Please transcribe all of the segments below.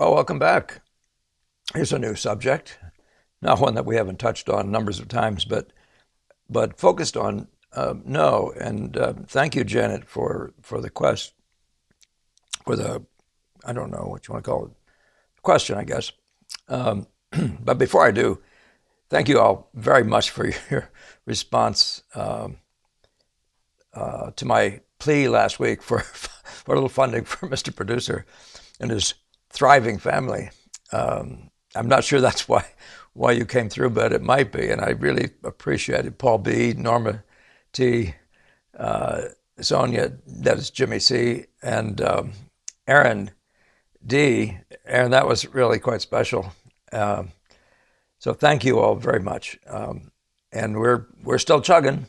Well, welcome back. Here's a new subject, not one that we haven't touched on numbers of times, but focused on no. And thank you, Janet, for the quest for the I don't know what you want to call it question, I guess. Um, but before I do, thank you all very much for your response to my plea last week for a little funding for Mr. Producer and his thriving family. I'm not sure that's why you came through, but it might be, and I really appreciated Paul B, Norma T, uh, Sonia, that is Jimmy C, and Aaron D. Aaron, that was really quite special. Um, so thank you all very much, and we're still chugging.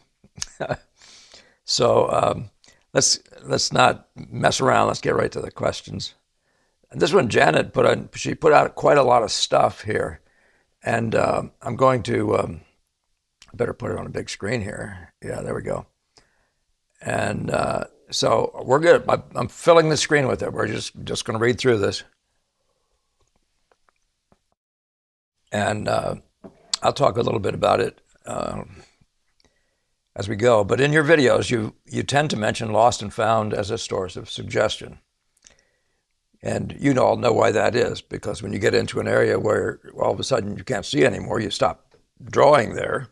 So let's not mess around. Let's get right to the questions. And this one, Janet she put out quite a lot of stuff here, and I'm going to better put it on a big screen here. Yeah, there we go. And so we're good. I'm filling the screen with it. We're just going to read through this, and I'll talk a little bit about it as we go. But in your videos, you tend to mention lost and found as a source of suggestion. And you all know why that is, because when you get into an area where all of a sudden you can't see anymore, you stop drawing there,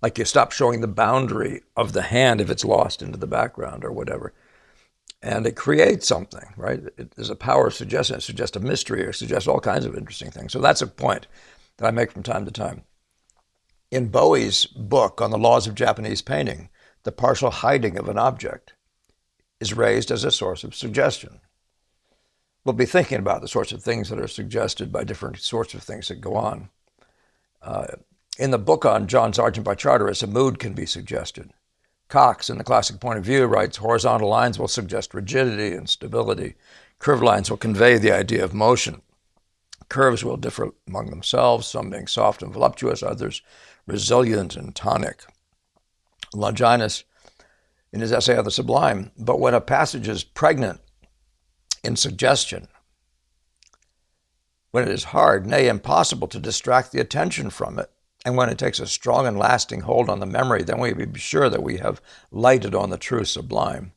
like you stop showing the boundary of the hand if it's lost into the background or whatever. And it creates something, right? There's a power of suggestion. It suggests a mystery or suggests all kinds of interesting things. So that's a point that I make from time to time. In Bowie's book on the laws of Japanese painting, the partial hiding of an object is raised as a source of suggestion. We'll be thinking about the sorts of things that are suggested by different sorts of things that go on. In the book on John Sargent by Charteris, a mood can be suggested. Cox, in the classic point of view, writes, horizontal lines will suggest rigidity and stability. Curved lines will convey the idea of motion. Curves will differ among themselves, some being soft and voluptuous, others resilient and tonic. Longinus, in his essay on the Sublime, but when a passage is pregnant in suggestion, when it is hard, nay, impossible to distract the attention from it, and when it takes a strong and lasting hold on the memory, then we be sure that we have lighted on the true sublime.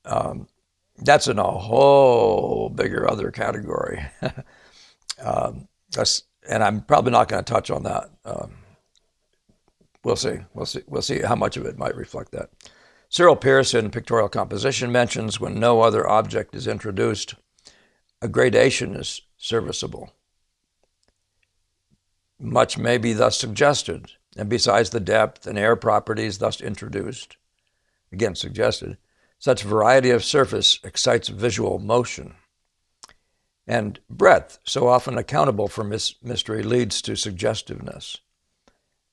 That's in a whole bigger other category. And I'm probably not going to touch on that. We'll see. We'll see how much of it might reflect that. Cyril Pearce in Pictorial Composition mentions when no other object is introduced, a gradation is serviceable. Much may be thus suggested, and besides the depth and air properties thus introduced, again suggested, such variety of surface excites visual motion. And breadth, so often accountable for mystery, leads to suggestiveness.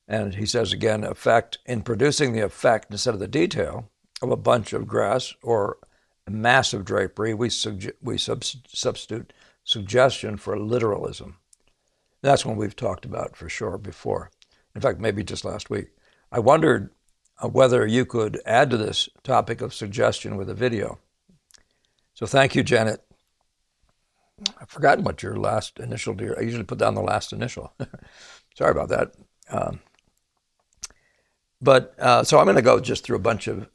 And he says again, effect, in producing the effect instead of the detail of a bunch of grass or a mass of drapery, we substitute suggestion for literalism. That's one we've talked about for sure before. In fact, maybe just last week. I wondered whether you could add to this topic of suggestion with a video. So thank you, Janet. I've forgotten what your last initial, dear. I usually put down the last initial. Sorry about that. So I'm going to go just through a bunch of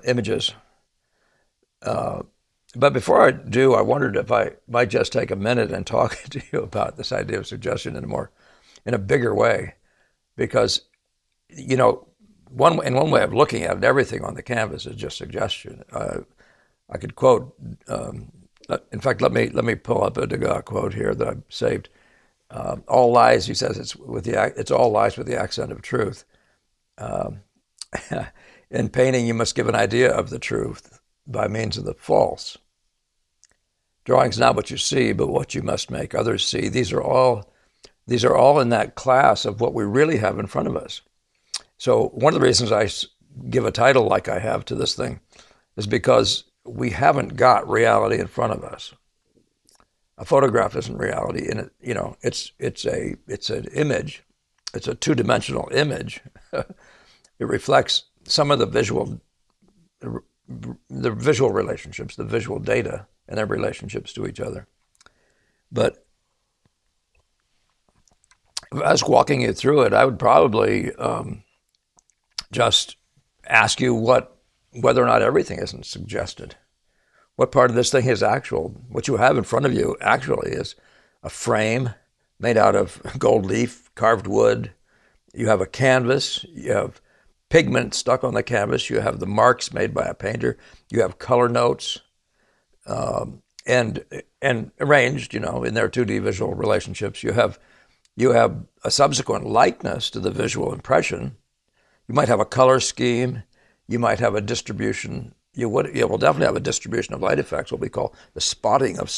images. But before I do, I wondered if I might just take a minute and talk to you about this idea of suggestion in a bigger way, because one way of looking at it, everything on the canvas is just suggestion. I could quote. In fact, let me pull up a Degas quote here that I've saved. All lies, he says, it's all lies with the accent of truth. In painting, you must give an idea of the truth by means of the false. Drawing's not what you see, but what you must make others see. These are all in that class of what we really have in front of us. So one of the reasons I give a title like I have to this thing is because we haven't got reality in front of us. A photograph isn't reality, and it's an image. It's a two-dimensional image. It reflects some of the visual relationships, the visual data, and their relationships to each other. But if I was walking you through it, I would probably just ask you whether or not everything isn't suggested. What part of this thing is actual? What you have in front of you actually is a frame made out of gold leaf, carved wood. You have a canvas. You have pigment stuck on the canvas. You have the marks made by a painter. You have color notes, and arranged, in their 2D visual relationships. You have a subsequent likeness to the visual impression. You might have a color scheme. You might have a distribution. You will definitely have a distribution of light effects, what we call the spotting of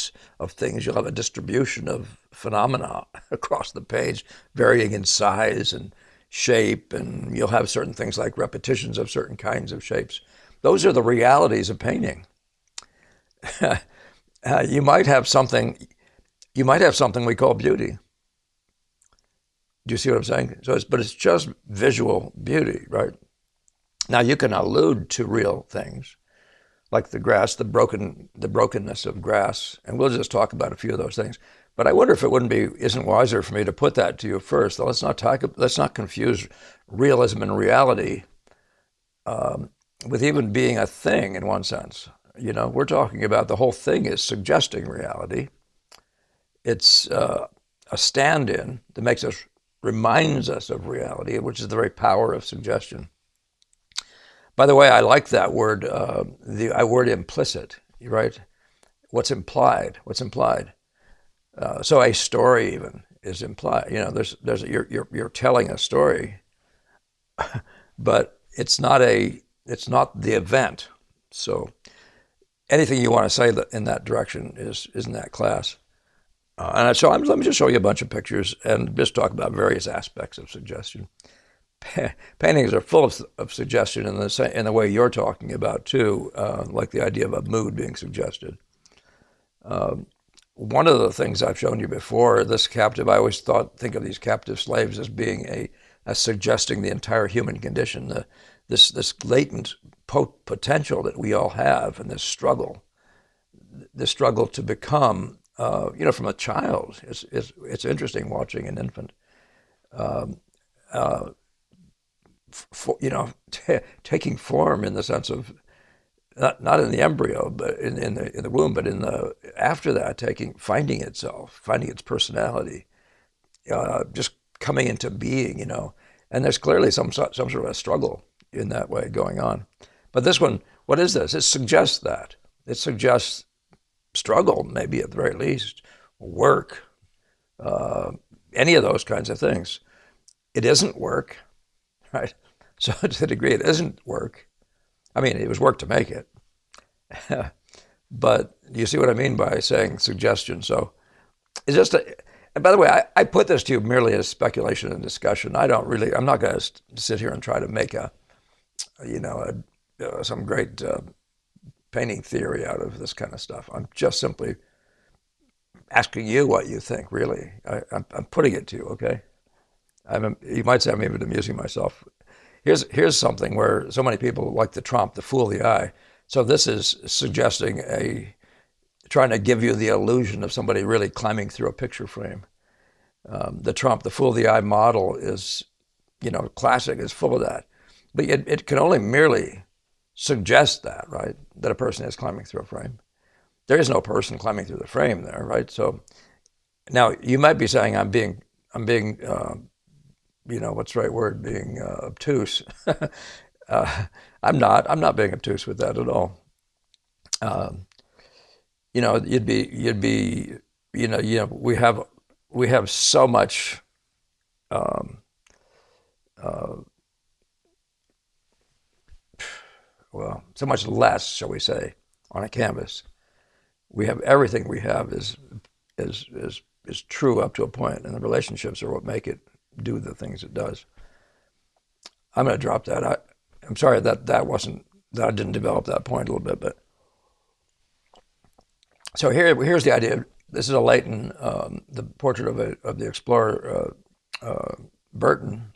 things. You'll have a distribution of phenomena across the page, varying in size and shape, and you'll have certain things like repetitions of certain kinds of shapes. Those are the realities of painting. You might have something we call beauty. Do you see what I'm saying? But it's just visual beauty, right? Now you can allude to real things, like the grass, the brokenness of grass, and we'll just talk about a few of those things. But I wonder if it isn't wiser for me to put that to you first. Let's not confuse realism and reality with even being a thing in one sense. We're talking about the whole thing is suggesting reality. It's a stand-in that reminds us of reality, which is the very power of suggestion. By the way, I like that word, the word implicit, right? What's implied? So a story even is implied. You're telling a story, but it's not the event. So anything you want to say in that direction is in that class. And so let me just show you a bunch of pictures and just talk about various aspects of suggestion. Paintings are full of suggestion in the way you're talking about too, like the idea of a mood being suggested. One of the things I've shown you before, this captive, I always think of these captive slaves as being as suggesting the entire human condition, this latent potential that we all have, and this struggle to become, from a child. It's interesting watching an infant. Taking form in the sense of not in the embryo, but in the womb, but after that, finding itself, finding its personality, just coming into being, And there's clearly some sort of a struggle in that way going on. But this one, what is this? It suggests that. It suggests struggle, maybe at the very least, work, any of those kinds of things. It isn't work, right? So to the degree it isn't work, I mean, it was work to make it. But you see what I mean by saying suggestion? So it's just and by the way, I put this to you merely as speculation and discussion. I'm not going to sit here and try to make some great painting theory out of this kind of stuff. I'm just simply asking you what you think, really. I'm putting it to you, okay? You might say I'm even amusing myself. Here's something where so many people like the trompe, the fool the eye. So this is suggesting trying to give you the illusion of somebody really climbing through a picture frame. The trompe, the fool the eye model is, classic, is full of that. But it can only merely suggest that, right? That a person is climbing through a frame. There is no person climbing through the frame there, right? So now you might be saying I'm being what's the right word? Being obtuse. I'm not being obtuse with that at all. We have so much, so much less, shall we say, on a canvas. We have everything we have is true up to a point, and the relationships are what make it do the things it does. I'm going to drop that. I'm sorry that I didn't develop that point a little bit, but so here's the idea. This is a Leighton, the portrait of the explorer Burton,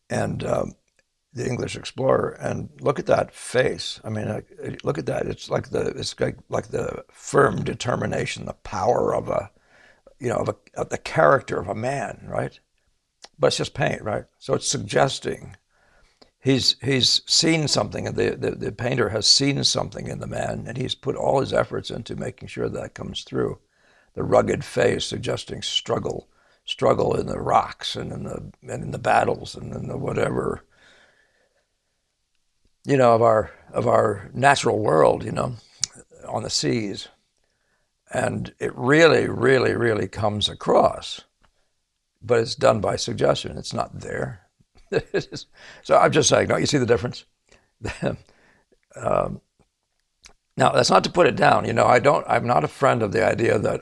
and the English explorer, and look at that face. I mean, look at that. It's like the firm determination, the power of of the character of a man, right? But it's just paint, right? So it's suggesting he's seen something, and the painter has seen something in the man, and he's put all his efforts into making sure that comes through. The rugged face suggesting struggle in the rocks and in the battles and in the whatever, of our natural world, on the seas. And it really, really, really comes across, but it's done by suggestion. It's not there. So I'm just saying, don't you see the difference? Now, that's not to put it down. I'm not a friend of the idea that,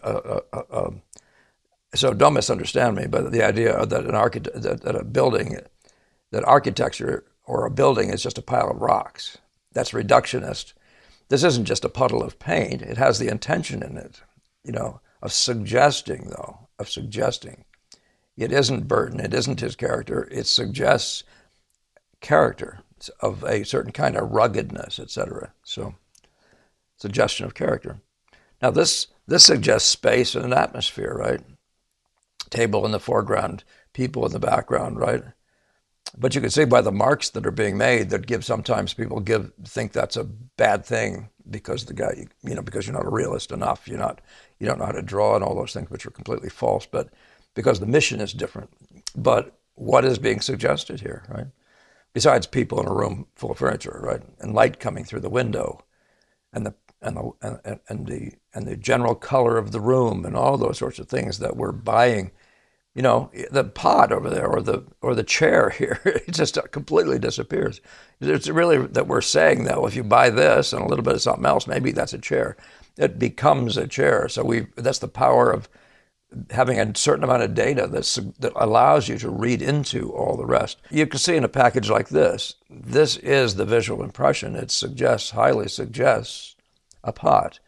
so don't misunderstand me, but the idea that that a building, that architecture or a building is just a pile of rocks. That's reductionist. This isn't just a puddle of paint. It has the intention in it, of suggesting, though, of suggesting. It isn't Burton. It isn't his character. It suggests character of a certain kind of ruggedness, etc. So, suggestion of character. Now, this suggests space and an atmosphere, right? Table in the foreground, people in the background, right? But you can see by the marks that are being made that sometimes people think that's a bad thing because the guy, because you're not a realist enough, you don't know how to draw and all those things, which are completely false, but because the mission is different. But what is being suggested here, right? Besides people in a room full of furniture, right, and light coming through the window, and the general color of the room, and all those sorts of things that we're buying. The pot over there or the chair here, it just completely disappears. It's really that we're saying that, well, if you buy this and a little bit of something else, maybe that's a chair. It becomes a chair. So that's the power of having a certain amount of data that allows you to read into all the rest. You can see in a package like this is the visual impression. It highly suggests a pot.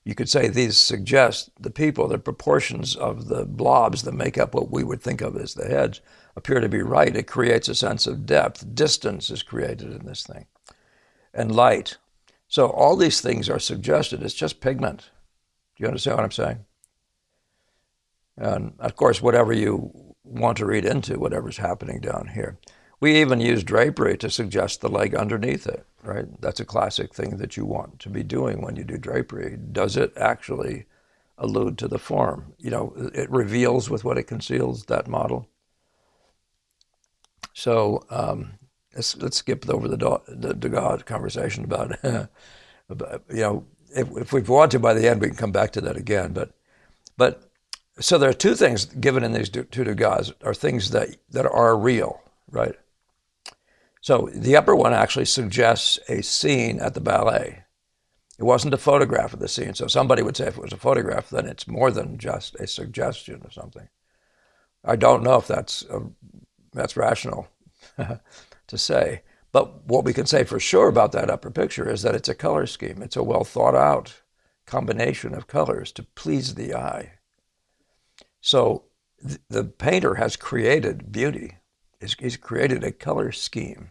You could say these suggest the people, the proportions of the blobs that make up what we would think of as the heads appear to be right. It creates a sense of depth. Distance is created in this thing. And light. So all these things are suggested. It's just pigment. Do you understand what I'm saying? And of course, whatever you want to read into, whatever's happening down here. We even use drapery to suggest the leg underneath it, right? That's a classic thing that you want to be doing when you do drapery. Does it actually allude to the form? It reveals with what it conceals, that model. So let's skip over the God conversation about, if we want to, by the end, we can come back to that again. But so there are two things given in these two gods are things that are real, right? So the upper one actually suggests a scene at the ballet. It wasn't a photograph of the scene. So somebody would say if it was a photograph, then it's more than just a suggestion of something. I don't know if that's rational to say. But what we can say for sure about that upper picture is that it's a color scheme. It's a well thought out combination of colors to please the eye. So the painter has created beauty. He's created a color scheme.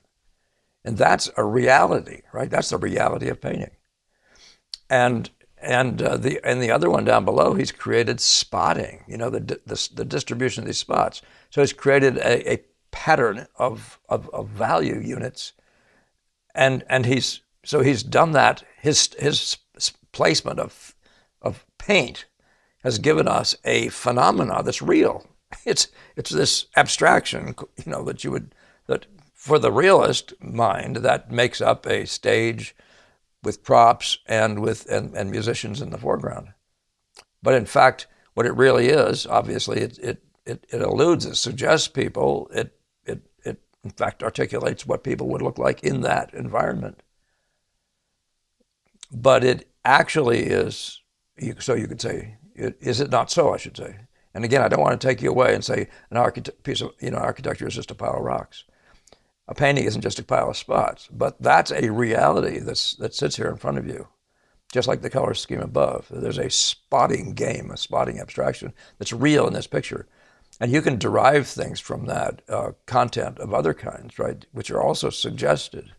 And that's a reality, right? That's the reality of painting. And the other one down below, he's created spotting, the distribution of these spots. So he's created a pattern of value units. And he's done that. His placement of paint has given us a phenomena that's real. It's this abstraction, that for the realist mind, that makes up a stage with props and musicians in the foreground. But in fact, what it really is, obviously, it alludes, it suggests people, it in fact articulates what people would look like in that environment. But it actually is, so you could say, is it not so, I should say. And again, I don't want to take you away and say architecture is just a pile of rocks. A painting isn't just a pile of spots, but that's a reality that sits here in front of you, just like the color scheme above. There's a spotting game, a spotting abstraction that's real in this picture. And you can derive things from that content of other kinds, right, which are also suggested.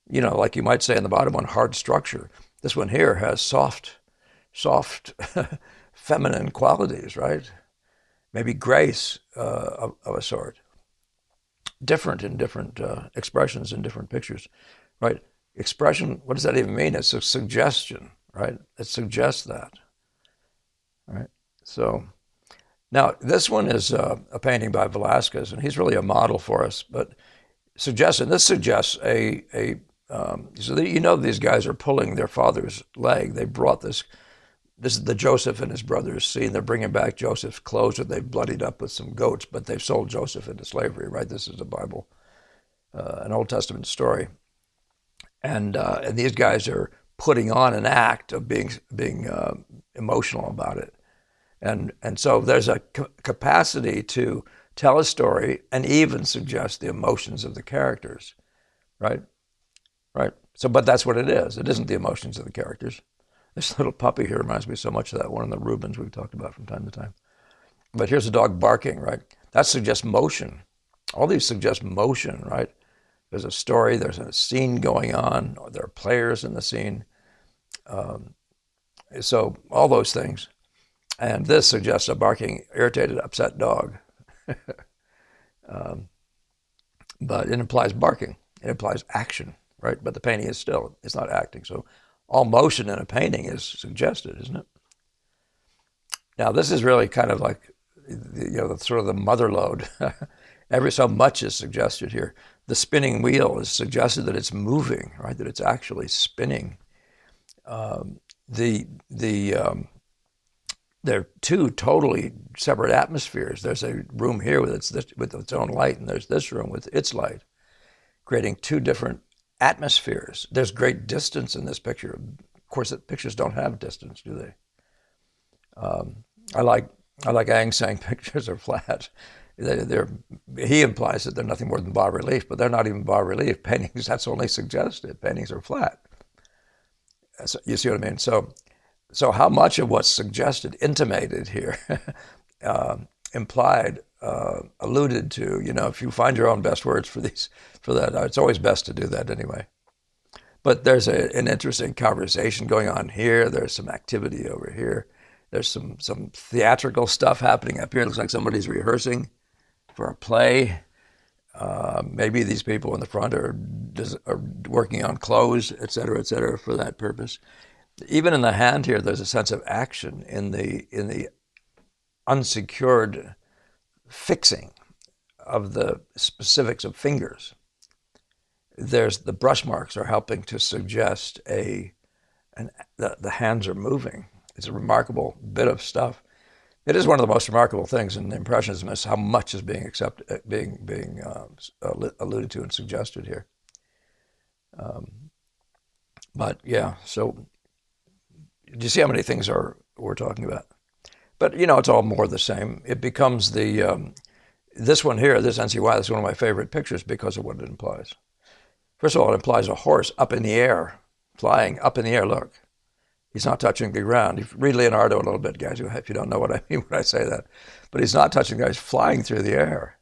Like you might say in the bottom one, hard structure. This one here has soft, feminine qualities, right? Maybe grace of a sort. Different in different expressions in different pictures, right? Expression, what does that even mean? It's a suggestion, right? It suggests that, right? So now this one is a painting by Velasquez, and he's really a model for us. But this suggests so these guys are pulling their father's leg. They brought this. This is the Joseph and his brothers scene. They're bringing back Joseph's clothes that they've bloodied up with some goats, but they've sold Joseph into slavery, right? This is a Bible, an Old Testament story. And these guys are putting on an act of being emotional about it. And so there's a capacity to tell a story and even suggest the emotions of the characters, right? Right. So, but that's what it is. It isn't the emotions of the characters. This little puppy here reminds me so much of that one of the Rubens we've talked about from time to time. But here's a dog barking, right? That suggests motion. All these suggest motion, right? There's a story, there's a scene going on, or there are players in the scene. So all those things. And this suggests a barking, irritated, upset dog. But it implies barking. It implies action, right? But the painting is still, it's not acting. So all motion in a painting is suggested, isn't it? Now, this is really kind of like, the sort of the mother lode. Every so much is suggested here. The spinning wheel is suggested that it's moving, right? That it's actually spinning. They're two totally separate atmospheres. There's a room here with its own light, and there's this room with its light, creating two different atmospheres. There's great distance in this picture. Of course, pictures don't have distance, do they? I like Ang saying pictures are flat. He implies that they're nothing more than bas relief, but they're not even bas relief. Paintings, that's only suggested. Paintings are flat. So, you see what I mean? So how much of what's suggested, intimated here, implied, alluded to, if you find your own best words for that, it's always best to do that anyway. But there's an interesting conversation going on here. There's some activity over here. There's some theatrical stuff happening up here. It looks like somebody's rehearsing for a play. Maybe these people in the front are working on clothes, et cetera, for that purpose. Even in the hand here, there's a sense of action in the unsecured fixing of the specifics of fingers. The brush marks are helping to suggest the hands are moving. It's a remarkable bit of stuff. It is one of the most remarkable things in Impressionism is how much is being alluded to and suggested here. But yeah, so do you see how many things we're talking about? But it's all more the same. It becomes this one here, this NCY, this is one of my favorite pictures because of what it implies. First of all, it implies a horse up in the air, flying up in the air. Look, he's not touching the ground. Read Leonardo a little bit, guys, if you don't know what I mean when I say that. But he's not touching the ground, he's flying through the air.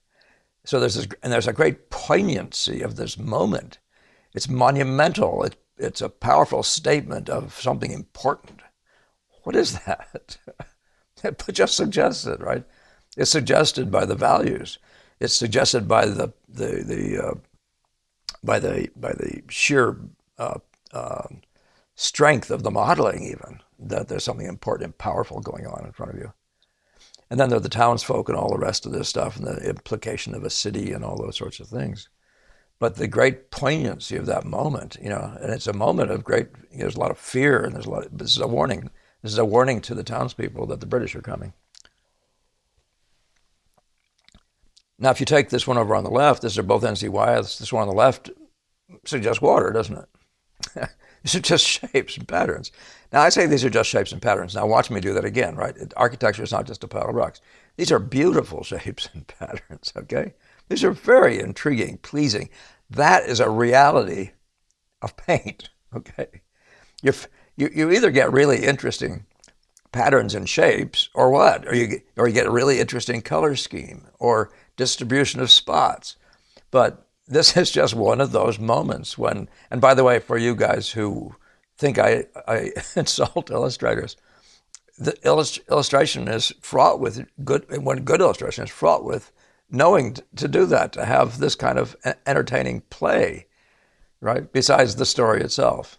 So there's a great poignancy of this moment. It's monumental. It's a powerful statement of something important. What is that? It just suggests it, right? It's suggested by the values. It's suggested by the sheer strength of the modeling, even that there's something important and powerful going on in front of you. And then there are the townsfolk and all the rest of this stuff, and the implication of a city and all those sorts of things. But the great poignancy of that moment, and it's a moment of great. There's a lot of fear, and this is a warning. This is a warning to the townspeople that the British are coming. Now, if you take this one over on the left, these are both NCYs. This one on the left suggests water, doesn't it? These are just shapes and patterns. Now, I say these are just shapes and patterns. Now, watch me do that again, right? Architecture is not just a pile of rocks. These are beautiful shapes and patterns, okay? These are very intriguing, pleasing. That is a reality of paint, okay? You either get really interesting patterns and shapes, or what? Or you get a really interesting color scheme or distribution of spots. But this is just one of those moments when, and by the way, for you guys who think I insult illustrators, the illustration is fraught with good illustration is fraught with knowing to do that, to have this kind of entertaining play, right? Besides the story itself.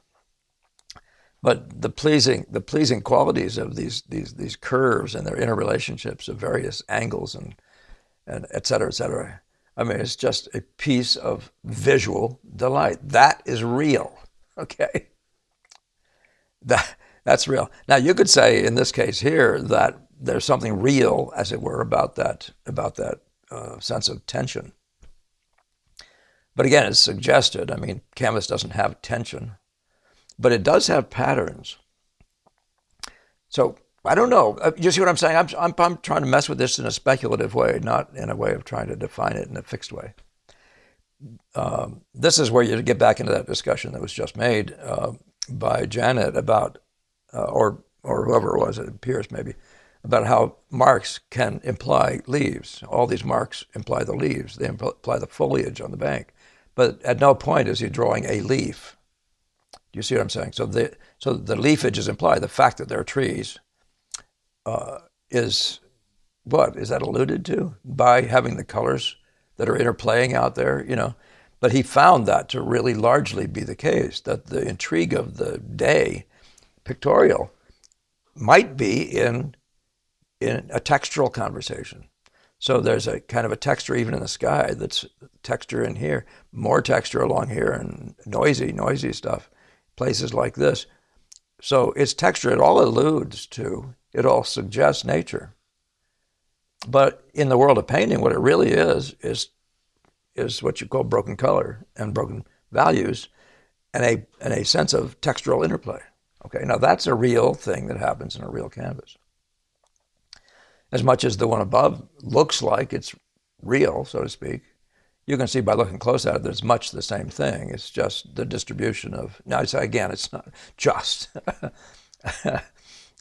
But the pleasing qualities of these curves and their interrelationships of various angles and et cetera, et cetera. I mean, it's just a piece of visual delight. That is real, okay? That's real. Now, you could say in this case here that there's something real, as it were, about that sense of tension. But again, it's suggested. I mean, canvas doesn't have tension, but it does have patterns. So I don't know. You see what I'm saying? I'm trying to mess with this in a speculative way, not in a way of trying to define it in a fixed way. This is where you get back into that discussion that was just made by Janet about, or whoever it was, Pierce maybe, about how marks can imply leaves. All these marks imply the leaves. They imply the foliage on the bank. But at no point is he drawing a leaf. Do you see what I'm saying? So the leafage is implied. The fact that there are trees is what? Is that alluded to by having the colors that are interplaying out there, you know? But he found that to really largely be the case, that the intrigue of the day, pictorial, might be in a textural conversation. So there's a kind of a texture even in the sky that's texture in here, more texture along here, and noisy stuff, places like this. So it's texture, it all alludes to, it all suggests nature. But in the world of painting, what it really is what you call broken color and broken values and a sense of textural interplay. Okay, now that's a real thing that happens in a real canvas. As much as the one above looks like it's real, so to speak, you can see by looking close at it that it's much the same thing. It's just the distribution of, now again, it's not just,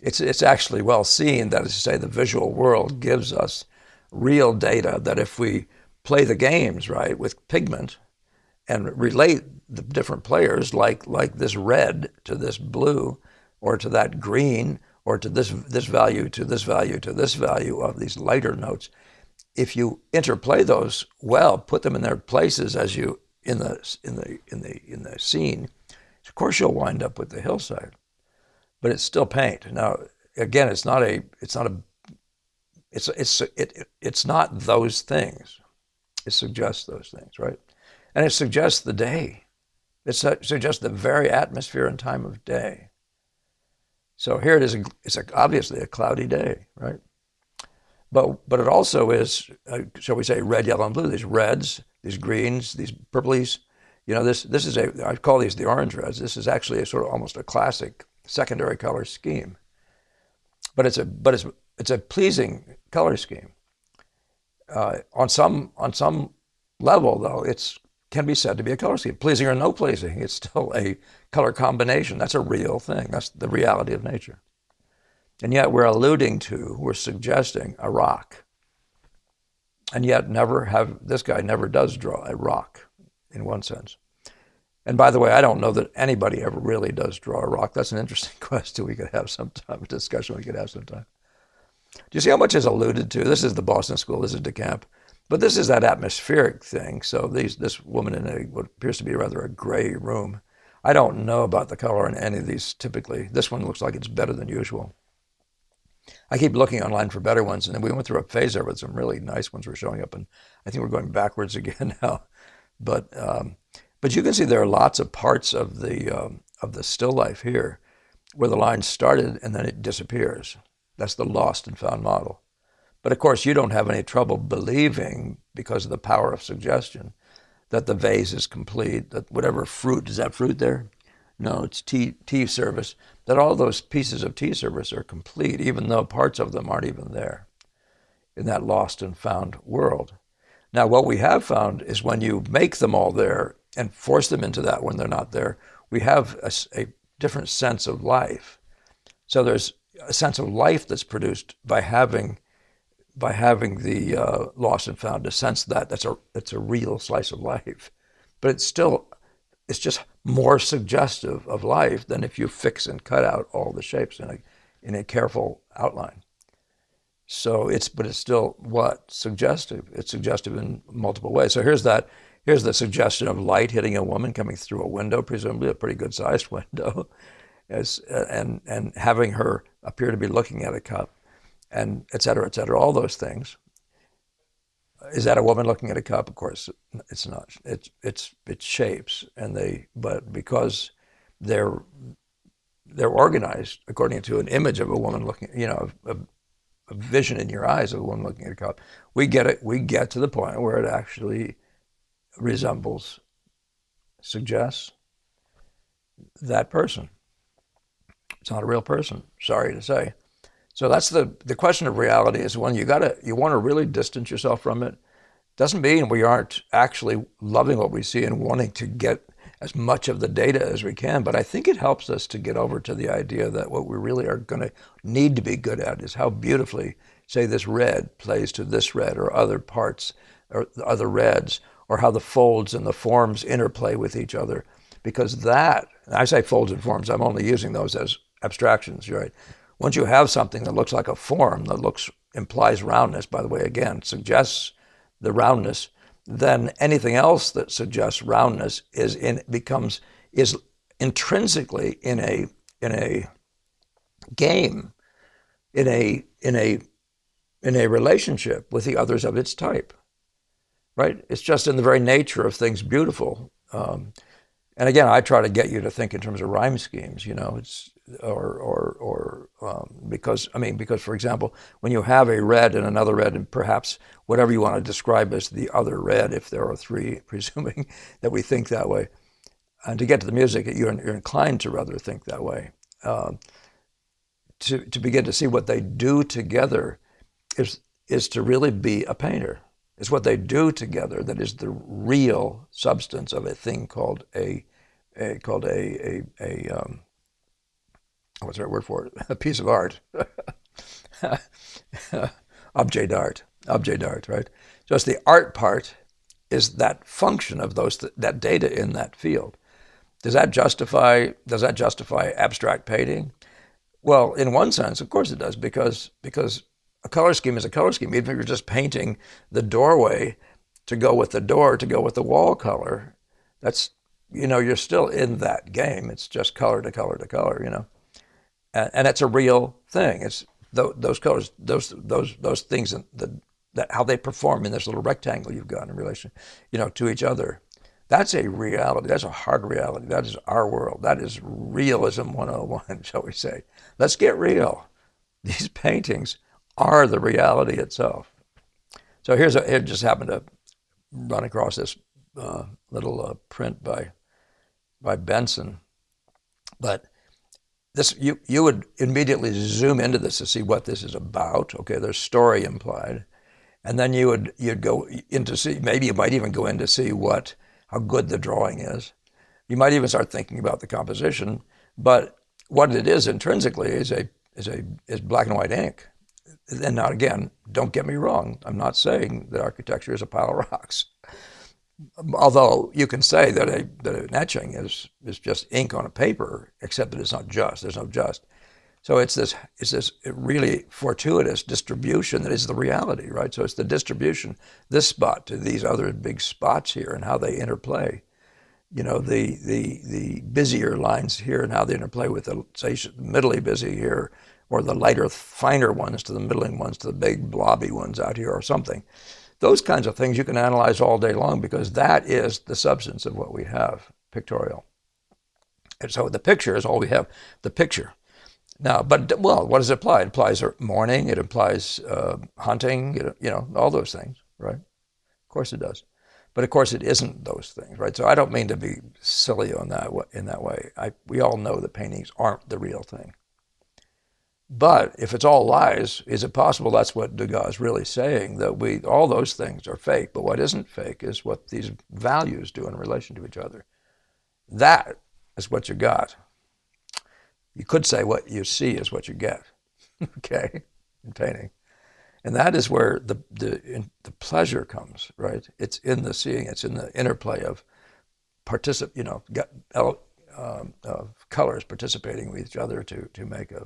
it's actually well seen, that is to say, the visual world gives us real data that if we play the games right with pigment and relate the different players, like this red to this blue, or to that green, or to this value to this value to this value of these lighter notes, if you interplay those well, put them in their places as you in the scene, of course you'll wind up with the hillside, but it's still paint. Now again, it's not those things. It suggests those things, right? And it suggests the day. It suggests the very atmosphere and time of day. So here it is. It's obviously a cloudy day, right? But it also is, shall we say, red, yellow, and blue. These reds, these greens, these purplies. You know, this is I call these the orange reds. This is actually a sort of almost a classic secondary color scheme. But it's a pleasing color scheme. On some level, though, it can be said to be a color scheme. Pleasing or no pleasing, it's still a color combination. That's a real thing. That's the reality of nature. And yet we're suggesting a rock. And yet this guy never does draw a rock in one sense. And by the way, I don't know that anybody ever really does draw a rock. That's an interesting question we could have sometime, a discussion we could have sometime. Do you see how much is alluded to? This is the Boston School, this is DeCamp. But this is that atmospheric thing. So this woman in what appears to be rather a gray room. I don't know about the color in any of these typically. This one looks like it's better than usual. I keep looking online for better ones, and then we went through a phase there with some really nice ones were showing up, and I think we're going backwards again now. But you can see there are lots of parts of the still life here where the line started and then it disappears. That's the lost and found model. But of course, you don't have any trouble believing, because of the power of suggestion, that the vase is complete, that whatever fruit, is that fruit there? No, it's tea service, that all those pieces of tea service are complete, even though parts of them aren't even there in that lost and found world. Now, what we have found is when you make them all there and force them into that when they're not there, we have a different sense of life. So there's a sense of life that's produced by having the lost and found, a sense that that's a real slice of life. But it's just more suggestive of life than if you fix and cut out all the shapes in a careful outline. So but it's still what? Suggestive. It's suggestive in multiple ways. So here's the suggestion of light hitting a woman coming through a window, presumably a pretty good sized window, and having her appear to be looking at a cup, and et cetera, all those things. Is that a woman looking at a cup? Of course, it's not. It's shapes, but because they're organized according to an image of a woman looking, a vision in your eyes of a woman looking at a cup. We get to the point where it actually resembles, suggests that person. It's not a real person, sorry to say. So that's the question of reality is one you want to really distance yourself from it. Doesn't mean we aren't actually loving what we see and wanting to get as much of the data as we can, but I think it helps us to get over to the idea that what we really are going to need to be good at is how beautifully, say, this red plays to this red or other parts or other reds, or how the folds and the forms interplay with each other. Because that, I say folds and forms, I'm only using those as abstractions, right? Once you have something that looks like a form that implies roundness, by the way, again, suggests the roundness, then anything else that suggests roundness is intrinsically in a game, in a relationship with the others of its type, right? It's just in the very nature of things beautiful. And again, I try to get you to think in terms of rhyme schemes, because for example, when you have a red and another red and perhaps whatever you want to describe as the other red, if there are three, presuming that we think that way, and to get to the music, you're inclined to rather think that way. To begin to see what they do together is to really be a painter. It's what they do together that is the real substance of a thing called what's the right word for it? A piece of art. Object art, right? Just the art part is that function of that data in that field. Does that justify abstract painting? Well, in one sense, of course it does, because a color scheme is a color scheme. Even if you're just painting the doorway to go with the door, to go with the wall color, you're still in that game. It's just color to color to color, and it's a real thing. It's those colors, those things, that how they perform in this little rectangle you've got in relation, to each other. That's a reality. That's a hard reality. That is our world. That is realism 101, shall we say. Let's get real. These paintings are the reality itself. So here just happened to run across this little print by Benson, but this you would immediately zoom into this to see what this is about. Okay, there's story implied, and then you'd go in to see, maybe you might even go in to see how good the drawing is. You might even start thinking about the composition, but what it is intrinsically is black and white ink. And now again, don't get me wrong, I'm not saying that architecture is a pile of rocks. Although you can say that an etching is just ink on a paper, except that it's not just. There's no just. So it's this really fortuitous distribution that is the reality, right? So it's the distribution, this spot to these other big spots here, and how they interplay. The busier lines here and how they interplay with the, say, middly busy here, or the lighter, finer ones to the middling ones to the big blobby ones out here, or something. Those kinds of things you can analyze all day long, because that is the substance of what we have, pictorial. And so the picture is all we have, the picture. Now, what does it imply? It implies mourning, it implies hunting, all those things, right? Of course it does. But of course it isn't those things, right? So I don't mean to be silly in that way. We all know that paintings aren't the real thing. But if it's all lies, is it possible that's what Degas is really saying, that all those things are fake, but what isn't fake is what these values do in relation to each other. That is what you got. You could say what you see is what you get. okay, in painting. And that is where the pleasure comes, right? It's in the seeing. It's in the interplay of of colors participating with each other to make an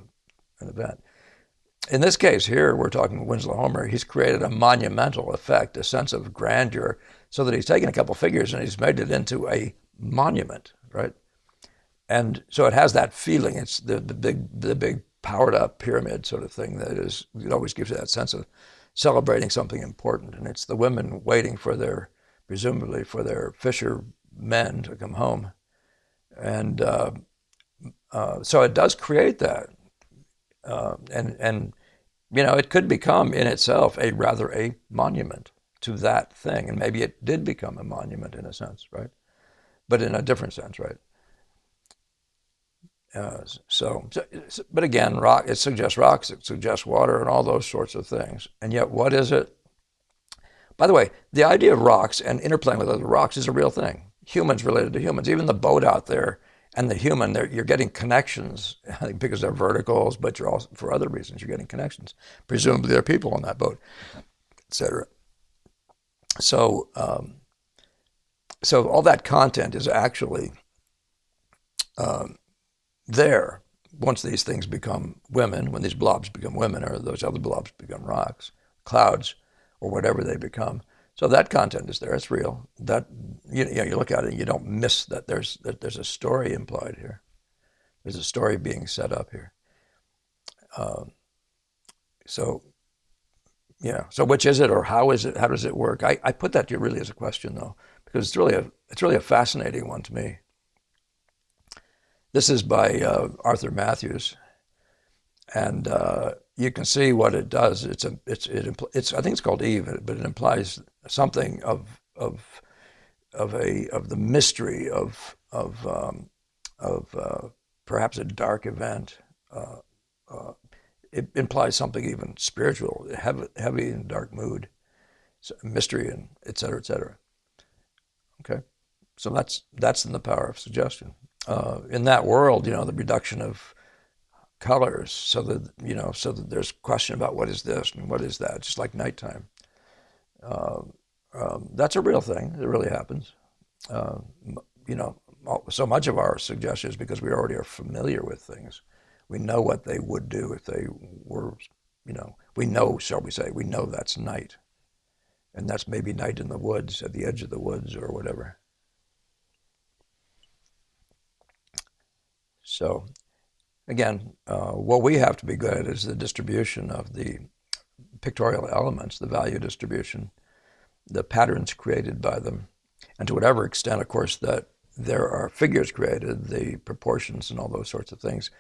event. In this case here, we're talking Winslow Homer. He's created a monumental effect, a sense of grandeur, so that he's taken a couple figures and he's made it into a monument, right? And so it has that feeling. It's the big powered up pyramid sort of thing that is, it always gives you that sense of celebrating something important. And it's the women waiting for presumably for their fisher men to come home. And so it does create that. And it could become in itself rather a monument to that thing. And maybe it did become a monument in a sense, right? But in a different sense, right? But again, rock, it suggests rocks, it suggests water and all those sorts of things. And yet, what is it? By the way, the idea of rocks and interplaying with other rocks is a real thing. Humans related to humans, even the boat out there and the human, you're getting connections because they're verticals, but you're also, for other reasons, you're getting connections. Presumably there are people on that boat, etc. So all that content is actually there once these things become women, when these blobs become women or those other blobs become rocks, clouds, or whatever they become. So that content is there. It's real. That you look at it and you don't miss that there's a story implied here. There's a story being set up here. So which is it, or how is it? How does it work? I put that to you really as a question though, because it's really a fascinating one to me. This is by Arthur Matthews, and you can see what it does. It's I think it's called Eve, but it implies something of the mystery of perhaps a dark event. It implies something even spiritual, heavy and dark mood, mystery, and et cetera, et cetera. Okay, so that's in the power of suggestion. In that world, the reduction of colors, so that there's question about what is this and what is that, just like nighttime. That's a real thing. It really happens. So much of our suggestion is because we already are familiar with things. We know what they would do if they were, we know, shall we say, we know that's night. And that's maybe night in the woods, at the edge of the woods or whatever. So, again, what we have to be good at is the distribution of the pictorial elements, the value distribution, the patterns created by them, and to whatever extent, of course, that there are figures created, the proportions and all those sorts of things,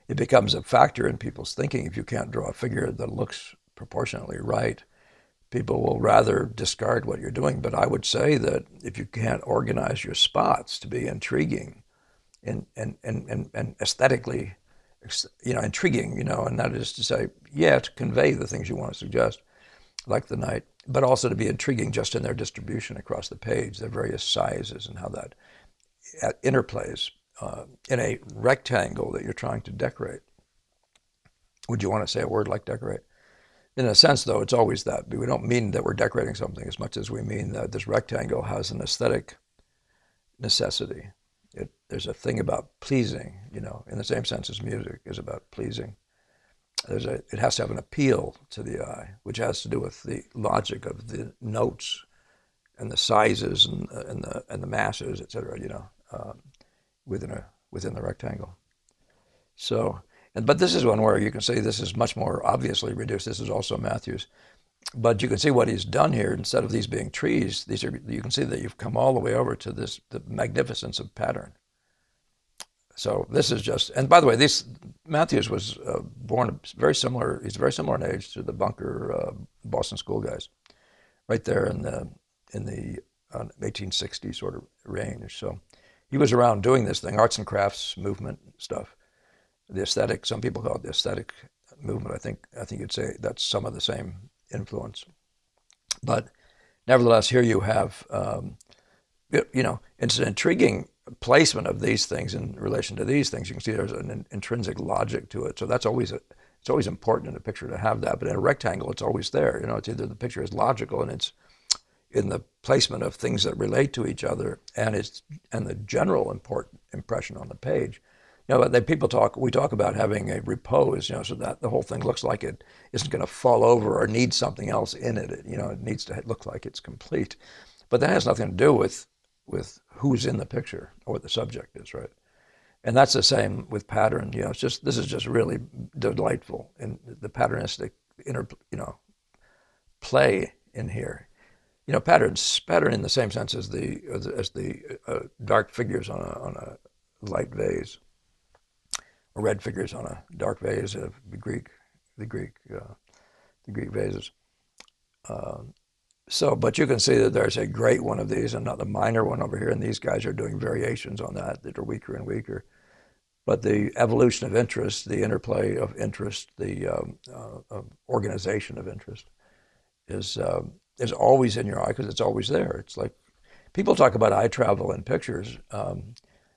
it becomes a factor in people's thinking. If you can't draw a figure that looks proportionately right, people will rather discard what you're doing. But I would say that if you can't organize your spots to be intriguing and aesthetically, intriguing, and that is to say, to convey the things you want to suggest, like the night, but also to be intriguing just in their distribution across the page, their various sizes and how that interplays in a rectangle that you're trying to decorate. Would you want to say a word like decorate? In a sense, though, it's always that. We don't mean that we're decorating something as much as we mean that this rectangle has an aesthetic necessity. There's a thing about pleasing, in the same sense as music is about pleasing. It has to have an appeal to the eye, which has to do with the logic of the notes and the sizes and the masses, et cetera, within the rectangle. So, but this is one where you can see this is much more obviously reduced. This is also Matthews. But you can see what he's done here. Instead of these being trees, you can see that you've come all the way over to the magnificence of pattern. So this is just, and by the way, Matthews was born very similar. He's very similar in age to the Bunker Boston School guys, right there in the 1860 sort of range. So he was around doing this thing, arts and crafts movement stuff. The aesthetic, some people call it the aesthetic movement. I think you'd say that's some of the same influence. But nevertheless, here you have, it's an intriguing placement of these things in relation to these things. You can see there's an intrinsic logic to it. So that's always It's always important in a picture to have that, but in a rectangle, it's always there. It's either the picture is logical and it's in the placement of things that relate to each other, and the general important impression on the page. We talk about having a repose, so that the whole thing looks like it isn't going to fall over or need something else in it. It needs to look like it's complete. But that has nothing to do with who's in the picture or what the subject is, right? And that's the same with pattern. This is just really delightful, and the patternistic play in here. Pattern in the same sense as the dark figures on a light vase, or red figures on a dark vase of the Greek vases. But you can see that there's a great one of these and not the minor one over here, and these guys are doing variations on that are weaker and weaker. But the evolution of interest, the interplay of interest, the organization of interest is always in your eye because it's always there. It's like people talk about eye travel in pictures.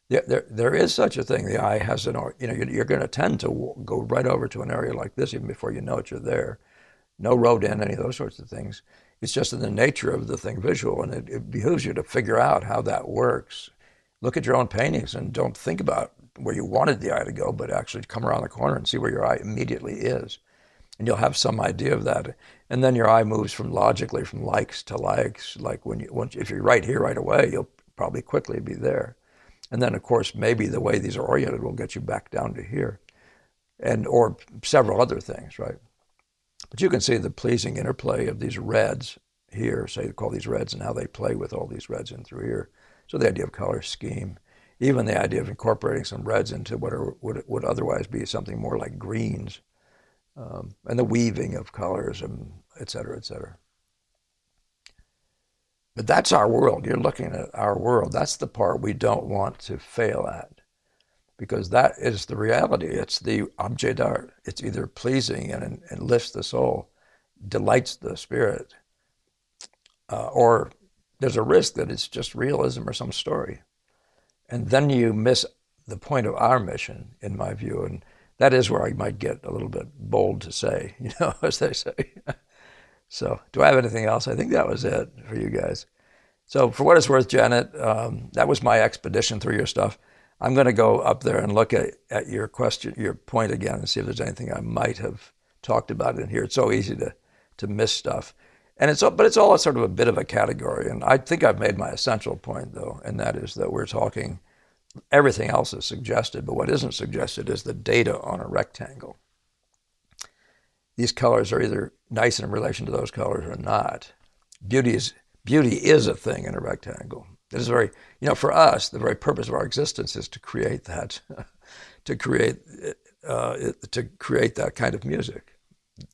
There is such a thing. The eye has you're going to tend to go right over to an area like this even before you know it, you're there. No road in, any of those sorts of things. It's just in the nature of the thing visual, and it behooves you to figure out how that works. Look at your own paintings and don't think about where you wanted the eye to go, but actually come around the corner and see where your eye immediately is. And you'll have some idea of that. And then your eye moves logically from likes to likes. Like if you're right here right away, you'll probably quickly be there. And then, of course, maybe the way these are oriented will get you back down to here, or several other things, right? But you can see the pleasing interplay of these reds here, say call these reds, and how they play with all these reds in through here. So the idea of color scheme, even the idea of incorporating some reds into what would otherwise be something more like greens, and the weaving of colors, and et cetera, et cetera. But that's our world. You're looking at our world. That's the part we don't want to fail at, because that is the reality. It's the objet d'art. It's either pleasing and lifts the soul, delights the spirit, or there's a risk that it's just realism or some story. And then you miss the point of our mission, in my view. And that is where I might get a little bit bold to say, as they say. So do I have anything else? I think that was it for you guys. So for what it's worth, Janet, that was my expedition through your stuff. I'm going to go up there and look at your point again, and see if there's anything I might have talked about in here. It's so easy to miss stuff. But it's all sort of a bit of a category. And I think I've made my essential point, though, and that is that we're talking, everything else is suggested, but what isn't suggested is the data on a rectangle. These colors are either nice in relation to those colors or not. Beauty is a thing in a rectangle. It is for us, the very purpose of our existence is to create that, to create that kind of music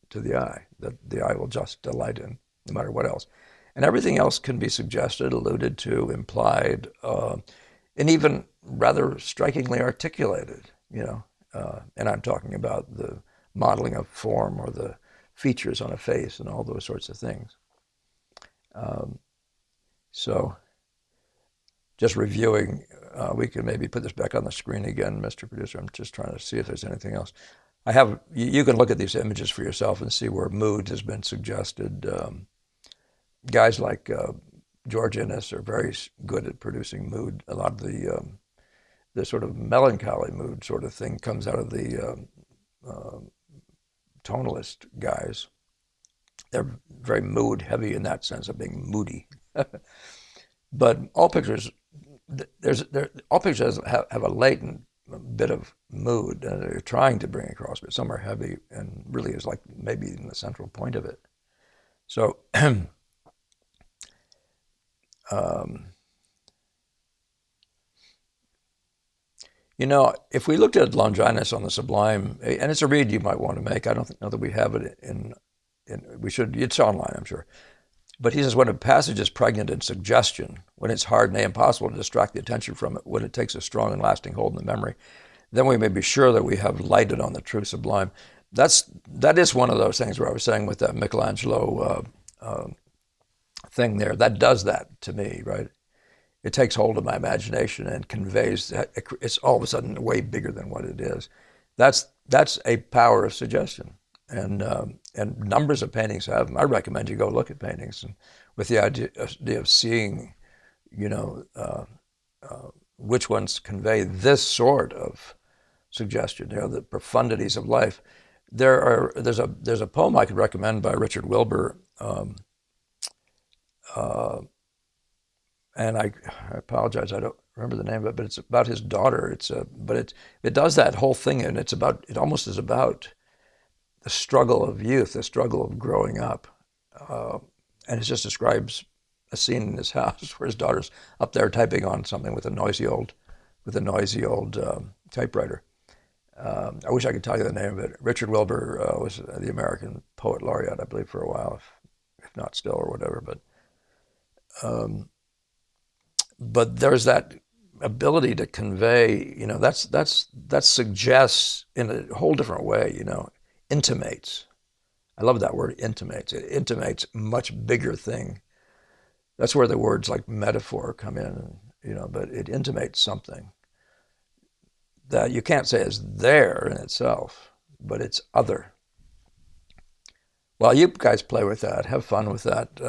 to the eye, that the eye will just delight in, no matter what else. And everything else can be suggested, alluded to, implied, and even rather strikingly articulated, and I'm talking about the modeling of form or the features on a face and all those sorts of things. So just reviewing, we can maybe put this back on the screen again, Mr. Producer. I'm just trying to see if there's anything else. You can look at these images for yourself and see where mood has been suggested. Guys like George Innes are very good at producing mood. A lot of the sort of melancholy mood sort of thing comes out of the tonalist guys. They're very mood heavy in that sense of being moody. But all pictures have a latent bit of mood that they're trying to bring across, but some are heavy and really is like maybe in the central point of it. So if we looked at Longinus on the Sublime, and it's a read you might want to make. I don't know that we have it we should. It's online, I'm sure. But he says, when a passage is pregnant in suggestion, when it's hard, nay, impossible to distract the attention from it, when it takes a strong and lasting hold in the memory, then we may be sure that we have lighted on the true sublime. That is one of those things where I was saying with that Michelangelo thing there, that does that to me, right? It takes hold of my imagination and conveys that it's all of a sudden way bigger than what it is. That's a power of suggestion, and numbers of paintings have them. I recommend you go look at paintings, and with the idea of seeing, you know, which ones convey this sort of suggestion, you know, the profundities of life. There's a poem I could recommend by Richard Wilbur, and I apologize, I don't remember the name of it, but it's about his daughter. It does that whole thing, and it almost is about the struggle of youth, the struggle of growing up, and it just describes a scene in his house where his daughter's up there typing on something with a noisy old typewriter. I wish I could tell you the name of it. Richard Wilbur was the American poet laureate, I believe, for a while, if not still or whatever. But there's that ability to convey. You know, that suggests in a whole different way. You know, intimates. I love that word, intimates. It intimates a much bigger thing. That's where the words like metaphor come in. You know, but it intimates something that you can't say is there in itself, but it's other. Well, you guys play with that. Have fun with that.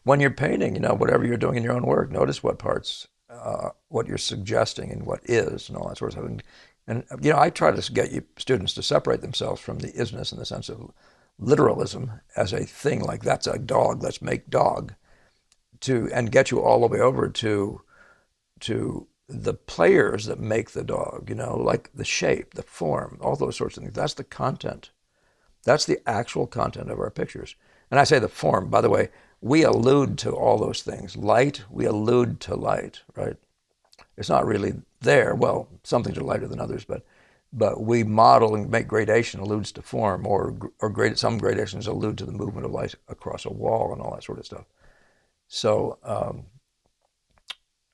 When you're painting, you know, whatever you're doing in your own work, notice what parts, what you're suggesting and what is, and all that sort of stuff. And you know, I try to get you students to separate themselves from the isness in the sense of literalism as a thing, like that's a dog, let's make dog, and get you all the way over to the players that make the dog, you know, like the shape, the form, all those sorts of things. That's the content. That's the actual content of our pictures. And I say the form, by the way, we allude to all those things. Light, we allude to light, right? It's not really there. Well, some things are lighter than others, but we model and make gradation alludes to form, or some gradations allude to the movement of light across a wall and all that sort of stuff. So,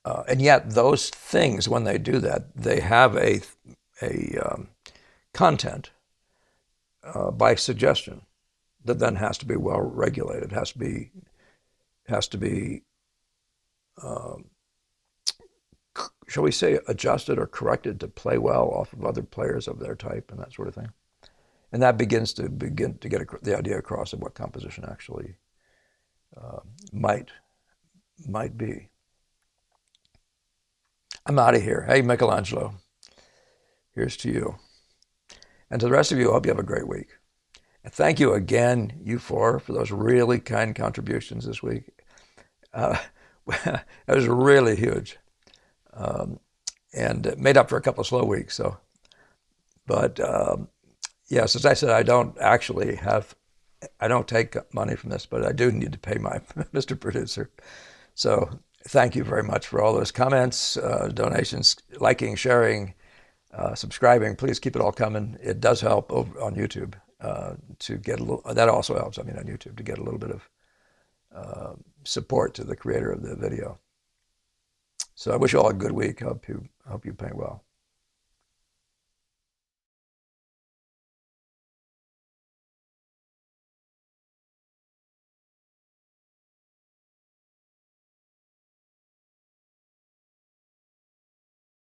and yet those things, when they do that, they have a content by suggestion that then has to be well regulated, has to be shall we say, adjusted or corrected to play well off of other players of their type and that sort of thing. And that begins to get the idea across of what composition actually might be. I'm out of here. Hey, Michelangelo, here's to you. And to the rest of you, I hope you have a great week. And thank you again, you four, for those really kind contributions this week. It was really huge. And it made up for a couple of slow weeks. So, but yes, as I said, I don't take money from this, but I do need to pay my Mr. Producer. So thank you very much for all those comments, donations, liking, sharing, subscribing. Please keep it all coming. It does help over on YouTube to get a little. That also helps. I mean, on YouTube to get a little bit of support to the creator of the video. So I wish you all a good week. Hope you paint well.